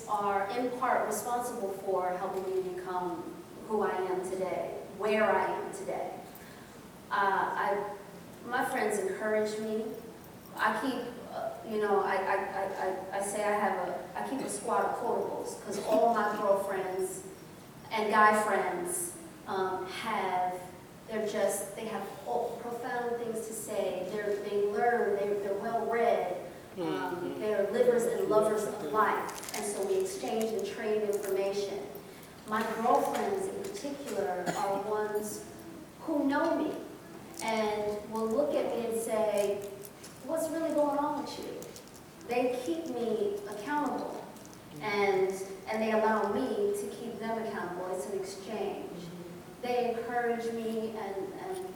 are in part responsible for helping me become who I am today, where I am today. My friends encourage me. I keep, I say I keep a squad of quotables, because all my girlfriends and guy friends they have profound things to say. They learn, they're well-read. They're livers and lovers of life, and so we exchange and trade information. My girlfriends in particular are ones who know me and will look at me and say, what's really going on with you? They keep me accountable, and they allow me to keep them accountable. It's an exchange. They encourage me, and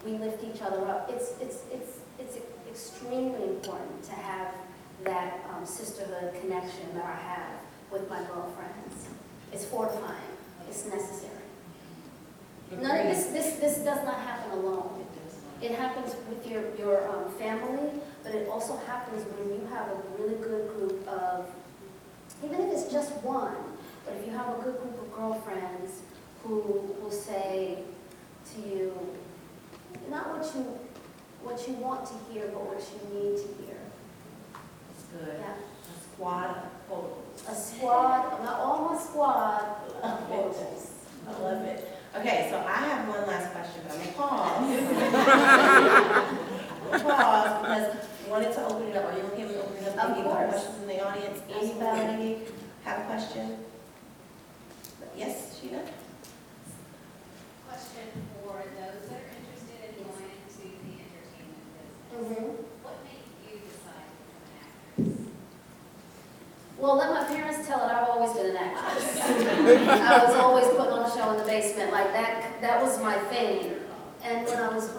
we lift each other up. It's extremely important to have that sisterhood connection that I have with my girlfriends. It's fortifying. It's necessary. None of this does not happen alone. It happens with your family, but it also happens when you have a really good group of, even if it's just one, but if you have a good group of girlfriends who will say to you, not what you want to hear, but what you need to hear. Good. Yeah. A squad of quotables. A squad, all my squad of quotables. I love it. Okay, so I have one last question, but I'm going to pause. Pause, because I wanted to open it up. Are you okay with opening it up? Of course. Questions in the audience? Anybody have a question? Yes, Sheena? Question for those that are interested in going into the entertainment business. What made you decide to become an actress? Well, let my parents tell it, I've always been an actress. I was always putting on a show in the basement, like that was my thing. And when I was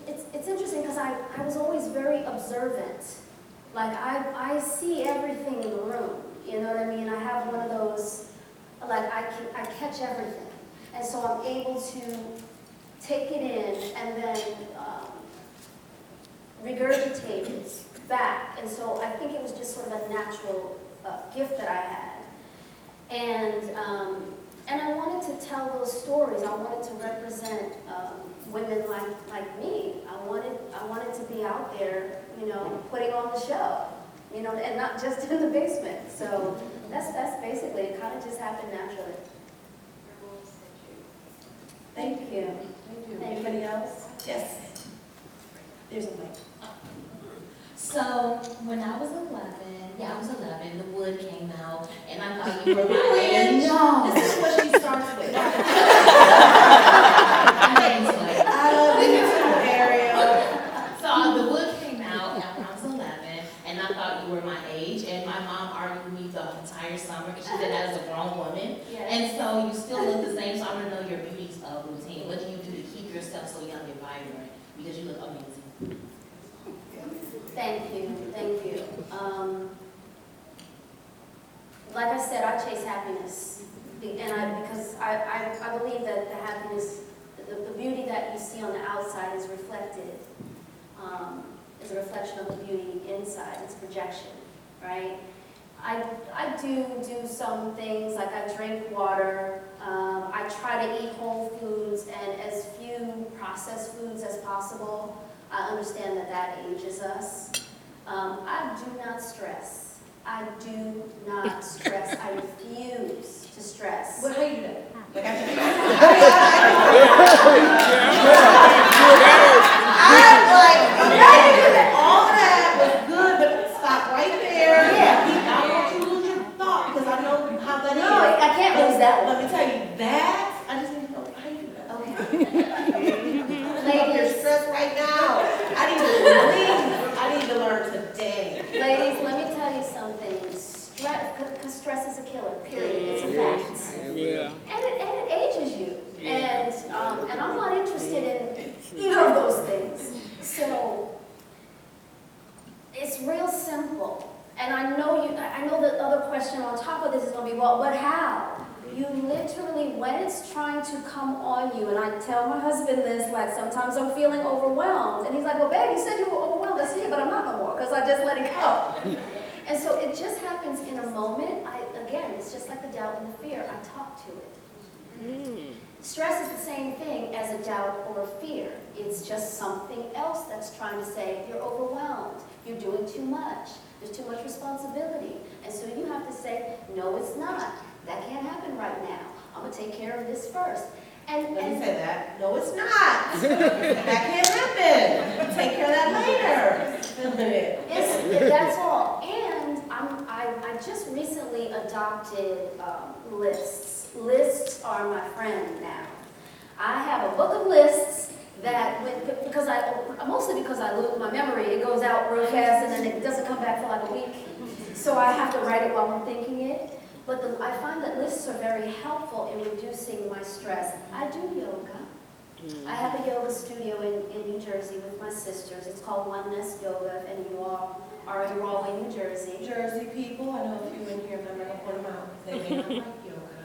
it's interesting because I was always very observant. Like I see everything in the room, you know what I mean? I have one of those, like I catch everything. And so I'm able to take it in and then regurgitate it back. And so I think it was just sort of a natural gift that I had. And I wanted to tell those stories. I wanted to represent women like me. I wanted to be out there, you know, putting on the show, you know, and not just in the basement. So that's basically, it kind of just happened naturally. Thank you. Anybody else? Yes. There's a mic. So when I was 11, the wood came out, and I thought you were my age. No. This is what she starts with. I love you too, Ariel. So the wood came out when I was 11, and I thought you were my age, and my mom argued with me the entire summer, because she said that as a grown woman. Yes. And so you still look the same, so I want to know your beauty routine. What do you do to keep yourself so young and vibrant? Because you look amazing. Thank you. Like I said, I chase happiness, and because I believe that the happiness, the beauty that you see on the outside is reflected, is a reflection of the beauty inside. It's projection, right? I do some things, like I drink water. I try to eat whole foods and as few processed foods as possible. I understand that ages us. I do not stress. I refuse to stress. Well, how you do that? Like I'm like, okay, all that was good, but stop right there. Yeah. I don't want you to lose your thought, because I know how that is. No, I can't lose that one. Let me tell you, that, I just need to know how you do that. Okay. You're stressed right now. I need to leave. I need to learn today. Ladies, let me tell you something. Because stress is a killer, period. It's a fact. Yeah. And it ages you. And I'm not interested in either of those things. So it's real simple. And I know the other question on top of this is going to be, well, but how? You literally, when it's trying to come on you, and I tell my husband this, like sometimes I'm feeling overwhelmed, and he's like, well, babe, you said you were overwhelmed. I said, yeah, but I'm not no more, because I just let it go. And so it just happens in a moment. Again, it's just like the doubt and the fear. I talk to it. Stress is the same thing as a doubt or a fear. It's just something else that's trying to say, you're overwhelmed, you're doing too much, there's too much responsibility. And so you have to say, no, it's not. That can't happen right now. I'm going to take care of this first. Let me say that. No, it's not. That can't happen. Take care of that later. That's all. And I just recently adopted lists. Lists are my friend now. I have a book of lists that, mostly because I lose my memory, it goes out real fast and then it doesn't come back for like a week. So I have to write it while I'm thinking it. But I find that lists are very helpful in reducing my stress. I do yoga. I have a yoga studio in New Jersey with my sisters. It's called Oneness Yoga, and you all are in Rahway, New Jersey. Jersey people, I know a few in here, but I'm not going to point them out. They may not like yoga.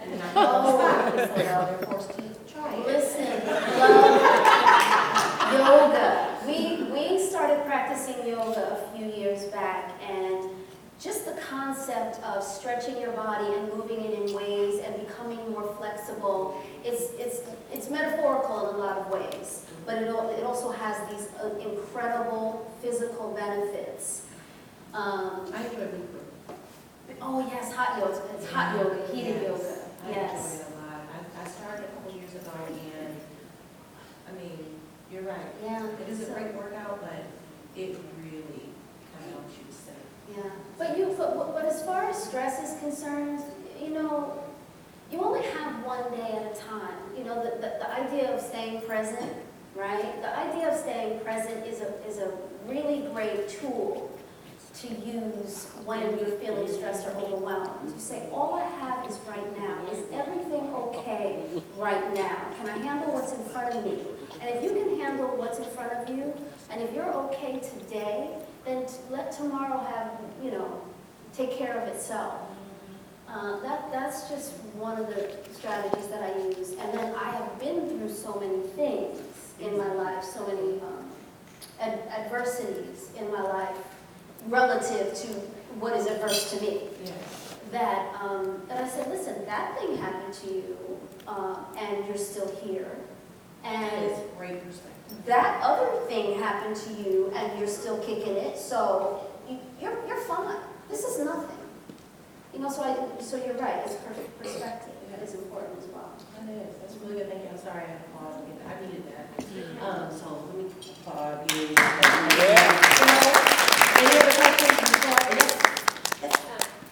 And then I so now they're forced to try it. Listen, love yoga. We started practicing yoga a few years back, and just the concept of stretching your body and moving it in ways and becoming more flexible, it's metaphorical in a lot of ways, but it also has these incredible physical benefits. I enjoy Big Group. Oh yes, hot yoga. It's hot yoga, heated yoga. I Yes. enjoy it a lot. I started a couple years ago, and I mean, you're right. Yeah. It is a great workout, but it really kind of helps you to sit. Yeah, but as far as stress is concerned, you only have one day at a time. The idea of staying present, right? The idea of staying present is a really great tool to use when you're feeling stressed or overwhelmed. You say, all I have is right now. Is everything okay right now? Can I handle what's in front of me? And if you can handle what's in front of you, and if you're okay today, then let tomorrow take care of itself. That's just one of the strategies that I use. And then I have been through so many things in my life, so many adversities in my life relative to what is adverse to me. Yeah. That I said, listen, that thing happened to you, and you're still here. And It's great perspective. that other thing happened to you and you're still kicking it, so you're fine. This is nothing. So you're right, it's perfect perspective. That is important as well. That is. That's really good. Thank you. I'm sorry I had to pause. I needed that. So let me applaud you. Any other questions before? Yes.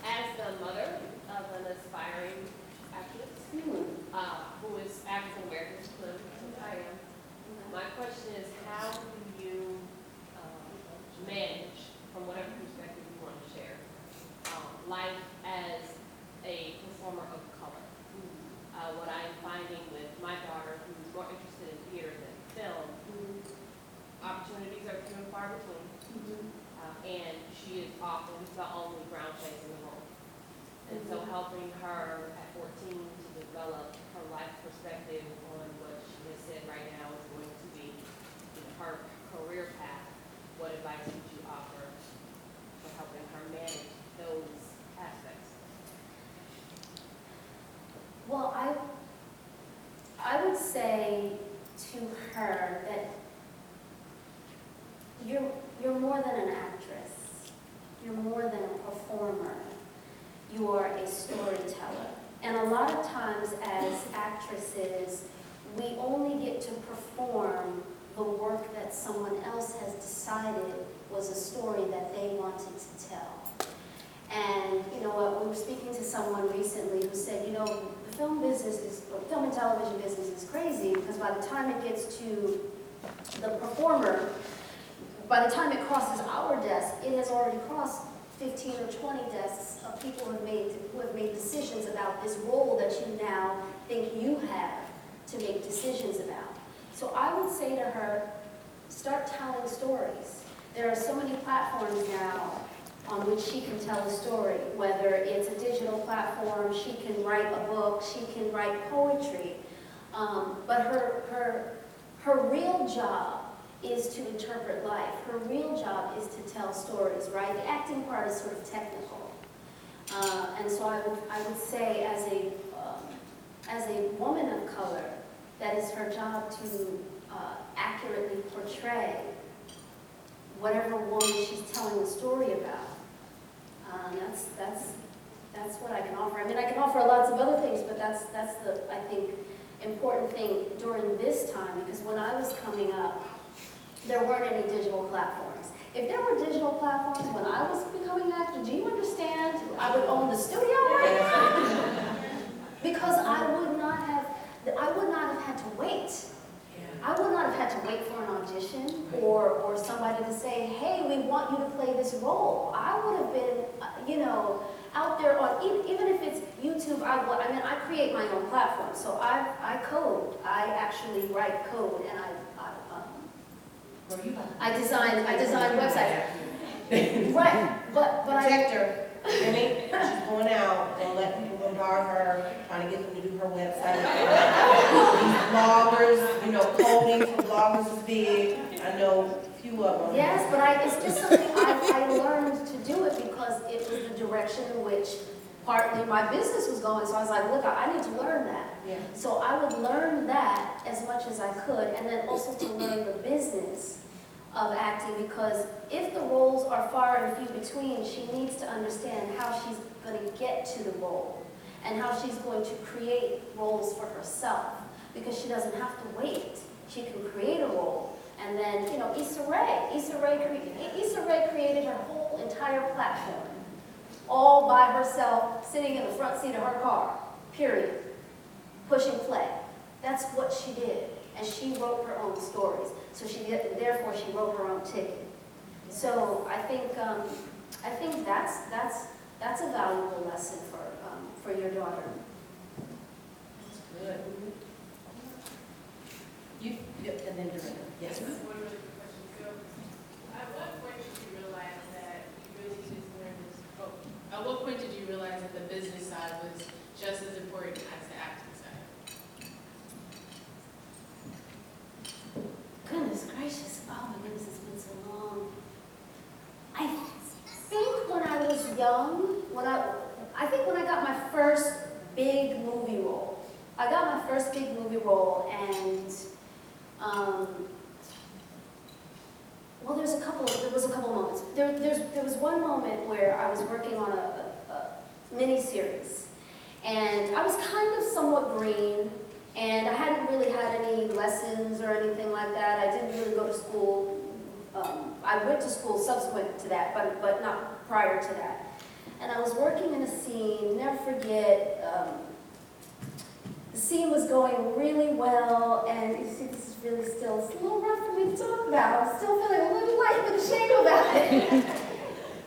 As the mother of an aspiring actress who is African American, since I am, my question is, how do you manage, from whatever perspective you want to share, life as a performer of color? What I'm finding with my daughter, who's more interested in theater than film, opportunities are few and far between. And she is often the only brown face in the room. And so helping her at 14 to develop her life perspective on what she has said right now is going to be her career path, what advice would you offer for helping her manage those aspects? Well, I would say to her that you're more than an actress. You're more than a performer. You are a storyteller. And a lot of times as actresses, we only get to perform the work that someone else has decided was a story that they wanted to tell. And we were speaking to someone recently who said, the film and television business is crazy because by the time it gets to the performer, by the time it crosses our desk, it has already crossed 15 or 20 desks of people who have made decisions about this role that you now think you have to make decisions about. So I would say to her, start telling stories. There are so many platforms now on which she can tell a story, whether it's a digital platform, she can write a book, she can write poetry. But her real job is to interpret life. Her real job is to tell stories, right? The acting part is sort of technical. And so I would say as a woman of color, that is her job to accurately portray whatever woman she's telling a story about. That's what I can offer. I mean, I can offer lots of other things, but that's the, I think, important thing during this time, because when I was coming up, there weren't any digital platforms. If there were digital platforms when I was becoming an actor, do you understand? I would own the studio right now. Because I would not have had to wait. I would not have had to wait for an audition or somebody to say, hey, we want you to play this role. I would have been, out there on, even if it's YouTube, I create my own platform. So I code. I actually write code, and I design websites. Right, but Protect her. Really? She's going out, don't let people bombard her, trying to get them to do her website. These bloggers, coding for bloggers is big. I know a few of them. Yes, but it's just something I learned to do it because it was the direction in which partly my business was going. So I was like, look, I need to learn that. Yeah. So I would learn that as much as I could, and then also to learn the business of acting, because if the roles are far and few between, she needs to understand how she's going to get to the role and how she's going to create roles for herself, because she doesn't have to wait. She can create a role. And then, Issa Rae created her whole entire platform all by herself, sitting in the front seat of her car, period, pushing play. That's what she did. And she wrote her own stories. So therefore she wrote her own ticket. So I think that's a valuable lesson for your daughter. That's good. And then Dorinda. Yes. One really quick question. So, at what point did you realize that you really needed to learn this? At what point did you realize that the business side was just as important as the acting side? Goodness gracious. Oh my goodness, it's been so long. I think when I was young, I think when I got my first big movie role. I got my first big movie role, and well, there was a couple moments. There was one moment where I was working on a mini-series, and I was kind of somewhat green, and I hadn't really had any lessons or anything like that. I didn't really go to school. I went to school subsequent to that, but not prior to that. And I was working in a scene, never forget, the scene was going really well, and you see, this is really it's a little rough for me to talk about. I'm still feeling a little light with shame about it.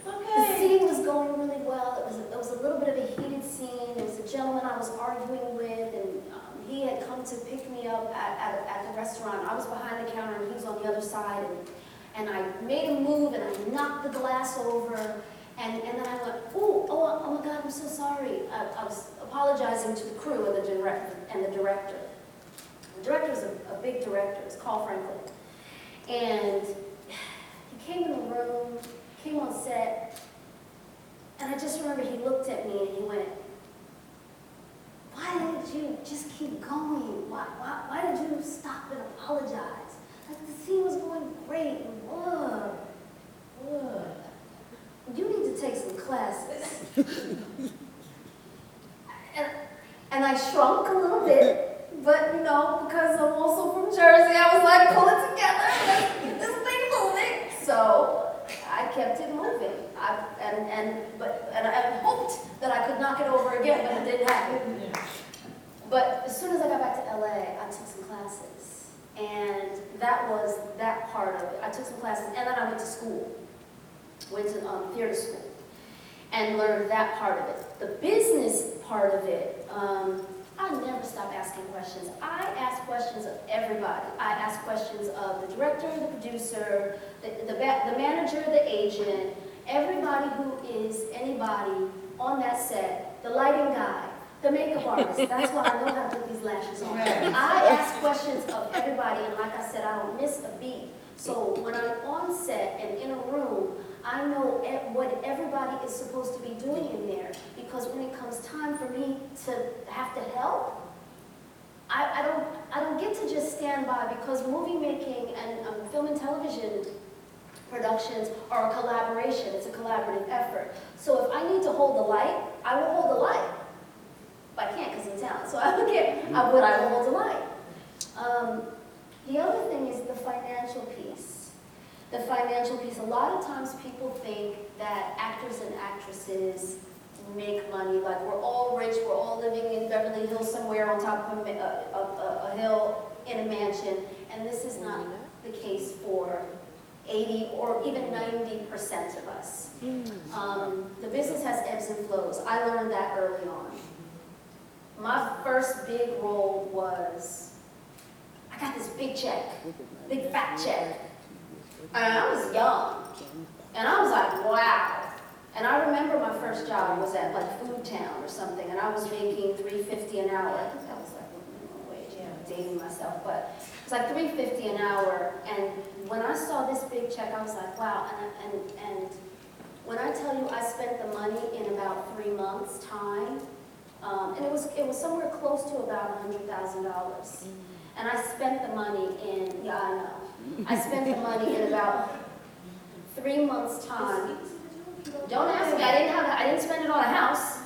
The scene was going really well. It was a little bit of a heated scene. There was a gentleman I was arguing with, and he had come to pick me up at the restaurant. I was behind the counter, and he was on the other side, and I made a move, and I knocked the glass over. And then I went, oh my God, I'm so sorry. I was apologizing to the crew and the director. The director was a big director. It's Carl Franklin. And he came in the room, came on set, and I just remember he looked at me and he went, why didn't you just keep going? Why did you stop and apologize? Like, the scene was going great. You need to take some classes. and I shrunk a little bit, but because I'm also from Jersey, I was like, pull it together, let's get this thing moving. So I kept it moving. And I hoped that I could knock it over again, but it didn't happen. But as soon as I got back to LA, I took some classes. And that was that part of it. I took some classes, and then I went to school. Went to theater school and learned that part of it. The business part of it, I never stop asking questions. I ask questions of everybody. I ask questions of the director, the producer, the manager, the agent, everybody who is anybody on that set, the lighting guy, the makeup artist, that's why I know how to put these lashes on. I ask questions of everybody, and like I said, I don't miss a beat. So when I'm on set and in a room, I know what everybody is supposed to be doing in there, because when it comes time for me to have to help, I don't get to just stand by, because movie making and film and television productions are a collaboration. It's a collaborative effort. So if I need to hold the light, I will hold the light. But I can't because I'm talented, so I don't care. But I will hold the light. The other thing is the financial piece. The financial piece. A lot of times people think that actors and actresses make money, like we're all rich, we're all living in Beverly Hills somewhere on top of a hill in a mansion, and this is not the case for 80 or even 90% of us. The business has ebbs and flows. I learned that early on. My first big role was, I got this big check, big fat check. And I was young, and I was like, wow. And I remember my first job was at like Food Town or something, and I was making $3.50 an hour. I think that was like minimum wage, dating myself, but it was like $3.50 an hour. And when I saw this big check, I was like, wow. And when I tell you I spent the money in about 3 months' time, and it was somewhere close to about $100,000. And I spent the money in, yeah, I know. I spent the money in about 3 months' time. Don't ask me, I didn't spend it on a house.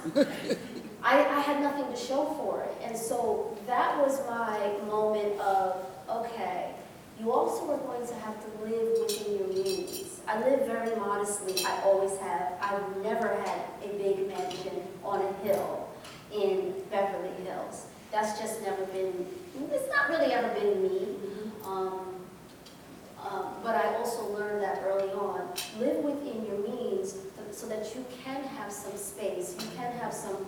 I had nothing to show for it. And so that was my moment of, okay, you also are going to have to live within your means. I live very modestly, I always have. I've never had a big mansion on a hill in Beverly Hills. That's just never been, it's not really ever been me. But I also learned that early on. Live within your means so that you can have some space, you can have some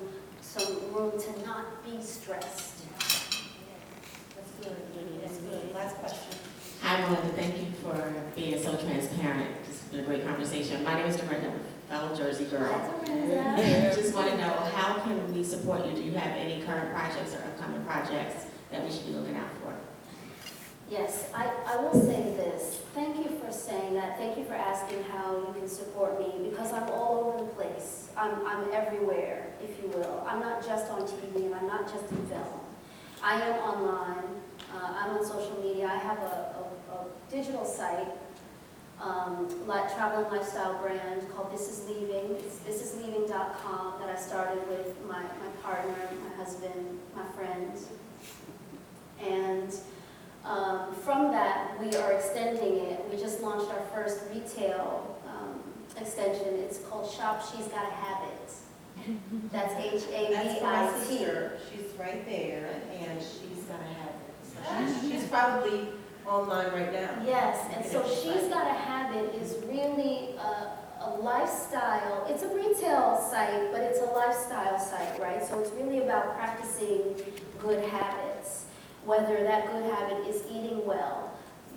room to not be stressed. That's good. That's good. Last question. I wanted to thank you for being so transparent. It's been a great conversation. My name is Dorinda, fellow Jersey girl. That's Just want to know, how can we support you? Do you have any current projects or upcoming projects that we should be looking out for? Yes, I will say this. Thank you for saying that. Thank you for asking how you can support me, because I'm all over the place. I'm everywhere, if you will. I'm not just on TV, and I'm not just in film. I am online. I'm on social media. I have a digital site, travel and lifestyle brand called This Is Leaving. It's thisisleaving.com that I started with my partner, my husband, my friends. And from that, we are extending it. We just launched our first retail extension. It's called Shop She's Gotta Have It. That's H-A-B-I-T. That's my sister. She's right there, and she's got to have it. So she's probably online right now. Yes, and so She's Gotta Have It is really a lifestyle. It's a retail site, but it's a lifestyle site, right? So it's really about practicing good habits, whether that good habit is eating well.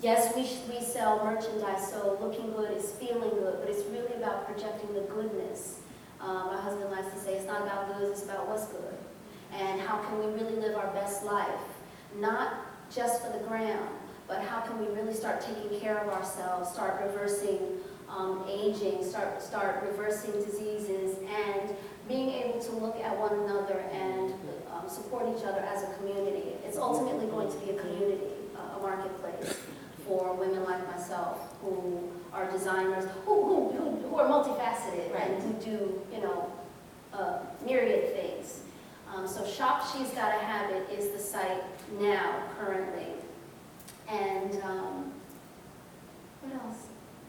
Yes, we sell merchandise, so looking good is feeling good, but it's really about projecting the goodness. My husband likes to say it's not about good, it's about what's good. And how can we really live our best life? Not just for the gram, but how can we really start taking care of ourselves, start reversing aging, start reversing diseases, and being able to look at one another and support each other as a community. It's ultimately going to be a community, a marketplace for women like myself who are designers, who are multifaceted, right, and who do, myriad things. So Shop She's Gotta Have It is the site now, currently. And what else?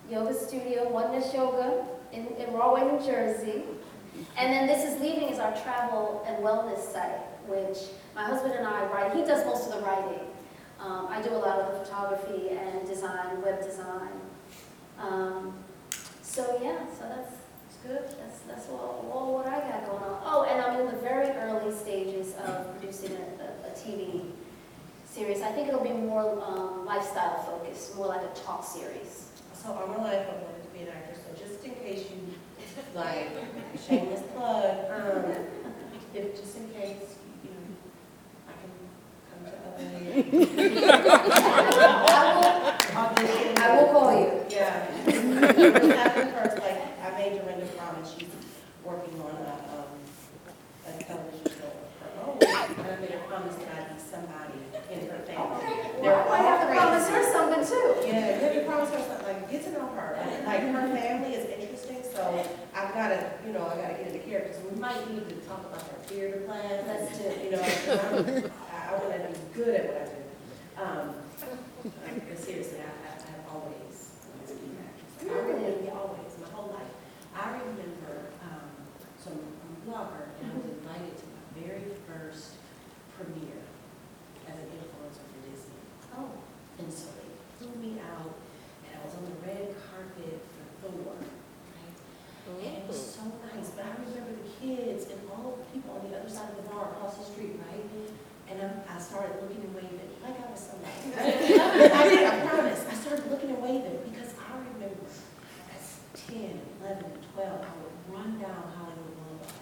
Yoga studio, Oneness Yoga in Rahway, New Jersey. And then This Is Leaving is our travel and wellness site, which my husband and I write. He does most of the writing. I do a lot of the photography and design, web design. So that's good. That's all what I got going on. Oh, and I'm in the very early stages of producing a TV series. I think it'll be more lifestyle focused, more like a talk series. So all my life I wanted to be an actor, so just in case you like, shameless plug, if, just in case, you know, I can come to audition. I will call you. Yeah. What happened first, like, I made Dorinda promise, she's working on a television show of her own, and I made her promise that I'd be somebody in her family. Well, I have to promise her something too. Yeah, you have to promise her something, like, get to know her, like, her family is interesting, so I've gotta, you know, I gotta get into characters, we might need to talk about her theater class. Let's do it. You know, I wanna be good at what I do. But seriously, I have always wanted to be an actress. I really, always, my whole life. I remember, so I'm a blogger, and I was invited to my very first premiere as an influencer for Disney. Oh. And so they flew me out, and I was on the red carpet for Thor, right? And it was so nice, but I remember the kids and all the people on the other side of the bar across the street, right? And I started looking and waving, like I was somebody. I did, I promise. I started looking and waving, because I remember as 10, 11, 12, I would run down Hollywood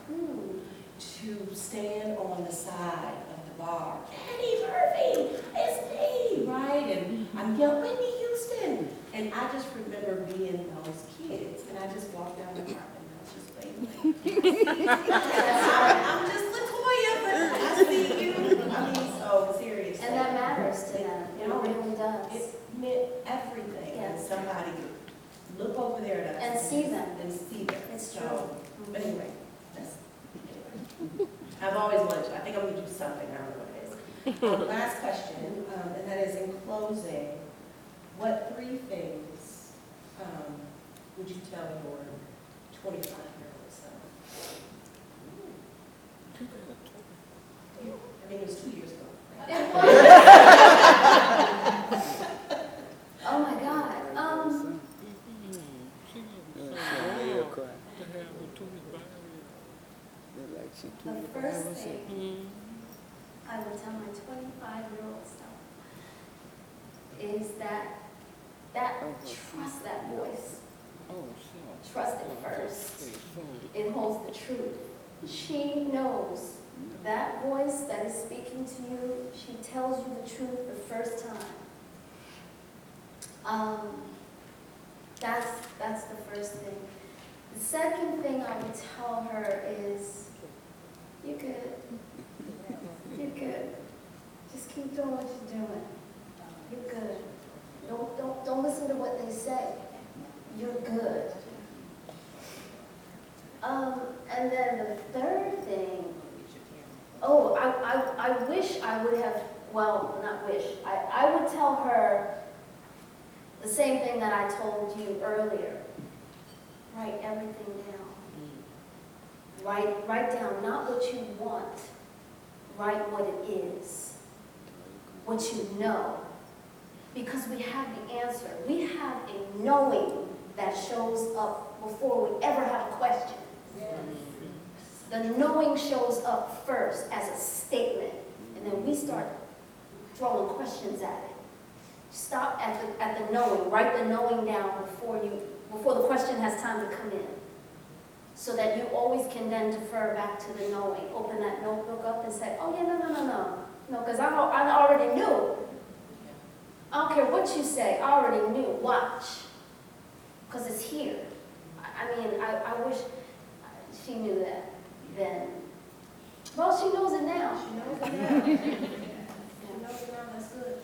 Boulevard to stand on the side of the bar. Eddie Murphy, it's me, right? And I'm yelling, Whitney Houston. And I just remember being those kids, and I just walked down the carpet and I was just waving. I'm just Latoya, but I see you. I mean, so seriously. And that matters to them. It really does. It meant everything. And Yes. somebody could look over there at us. And see them. And see them. It's So, true. but anyway, anyway. I've always wanted to. I think I'm going to do something. I don't know what it is. Last question, and that is, in closing, what 3 things would you tell your 25-year-old self? I mean, it was 2 years ago. Right? Oh my God. The first thing I would tell my 25-year-old self is that trust that voice. Trust it first. It holds the truth. She knows that voice that is speaking to you. She tells you the truth the first time. That's the first thing. The second thing I would tell her is, you're good. You're good. Just keep doing what you're doing. You're good. Don't listen to what they say. You're good. And then the third thing, I wish I would have, well, not wish, I would tell her the same thing that I told you earlier. Write everything down. Write down not what you want, write what it is, what you know. Because we have the answer. We have a knowing that shows up before we ever have a question. The knowing shows up first as a statement, and then we start throwing questions at it. Stop at the knowing. Write the knowing down before the question has time to come in, so that you always can then defer back to the knowing. Open that notebook up and say, oh yeah, no, because I already knew. I don't care what you say, I already knew. Watch, because it's here. I wish she knew that then. Well, she knows it now. She knows it now. She knows it now. That's good.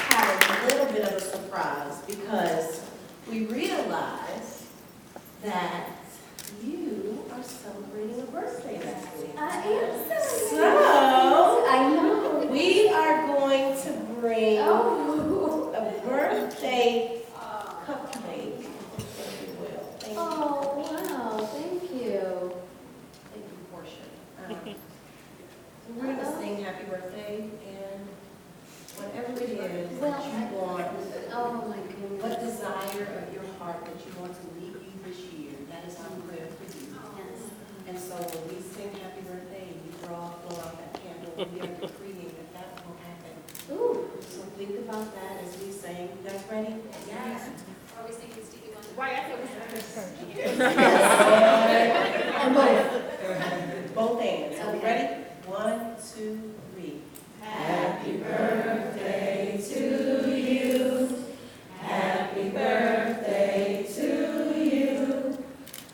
Had a little bit of a surprise, because we realized that you are celebrating a birthday next week. I am So, I know. we are going to bring Oh. a birthday cupcake, if you will. Thank you. Oh, wow, thank you. Thank you, Portia. We're going to sing happy birthday, and whatever it is that you want, Oh, my goodness. what desire of your heart that you want to lead you this year, that is our prayer for you. Yes. And so when we sing happy birthday and you blow out that candle, about that as we sing? You guys ready? Yes. Or we singing Stevie Wonder. Right, I said we And both. Both hands. Are we ready? 1, 2, 3. Happy birthday to you. Happy birthday to you.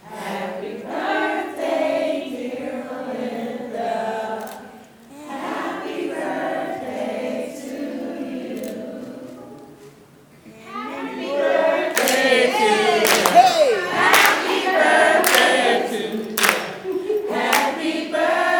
Happy birthday, dear Malinda. Happy birthday to you. Happy birthday to you. Happy birthday to you. Happy birthday.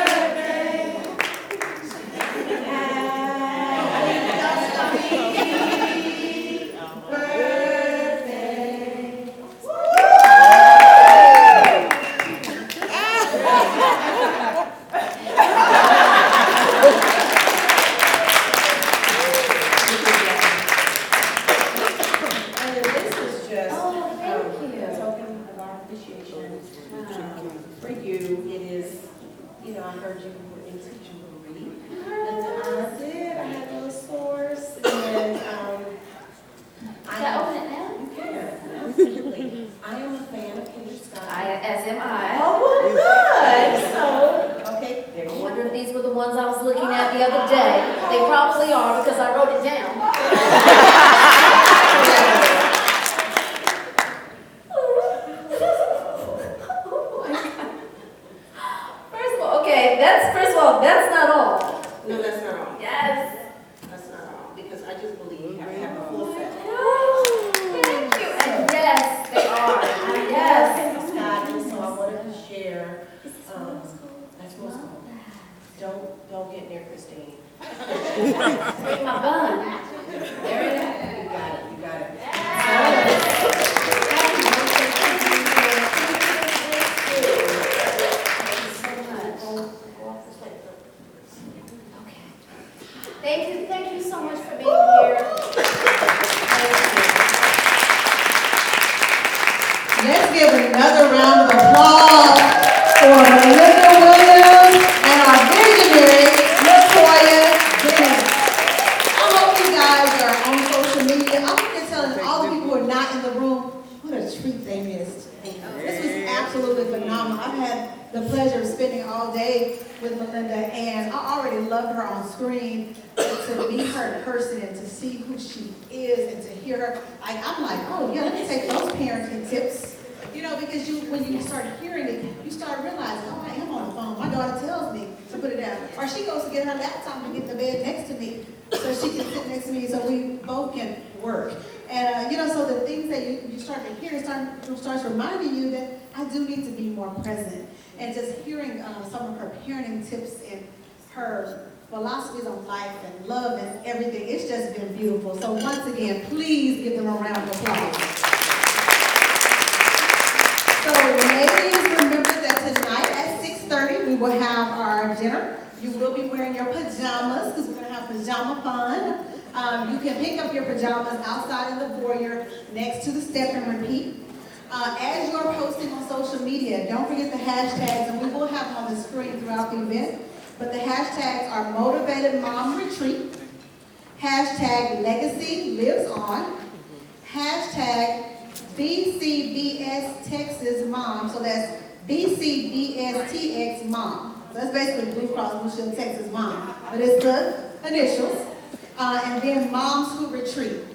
And this is just a token of our appreciation for you. It is, I heard you were in teaching Marie. And I did. I had those scores. And Can I open it now? You can, absolutely. I am a fan of Kendra Scott. As am I. Oh, well, good. So, okay, there I you wonder if these were the ones I was looking at the other day. They probably are because I wrote it down. First of all, that's not all. No, that's not all. Yes. That's not all. Because I just believe you have to have a full set. Thank you. And yes, they are. Yes. Scott, and so I wanted to share, that's what's going. Don't get near Christine. Take my bun. There it is. You got it, you got it. Thank you so much for being here. Let's give another round of applause for Malinda Williams and our visionary, LaToya Bennett. I hope you guys are on social media. I'm here telling all the people who are not in the room what a treat they missed. This was absolutely phenomenal. I've had the pleasure of spending all day with Malinda, and I already love her on screen. To meet her in person and to see who she is and to hear her, I'm like, oh yeah, let me take those parenting tips. Because when you start hearing it, you start realizing, oh, I am on the phone. My daughter tells me to put it down. Or she goes to get her laptop and get the bed next to me so she can sit next to me so we both can work. And, so the things that you start to hear starts reminding you that I do need to be more present. And just hearing some of her parenting tips and her philosophies on life and love and everything, it's just been beautiful. So once again, please give them a round of applause. So ladies, remember that tonight at 6:30 we will have our dinner. You will be wearing your pajamas because we're going to have pajama fun. You can pick up your pajamas outside in the foyer next to the step and repeat. As you're posting on social media, don't forget the hashtags, and we will have them on the screen throughout the event. But the hashtags are Motivated Mom Retreat, hashtag Legacy Lives On, hashtag BCBS Texas Mom. So that's BCBSTX Mom. So that's basically Blue Cross Blue Shield Texas Mom. But it's the initials. And then Moms Who Retreat.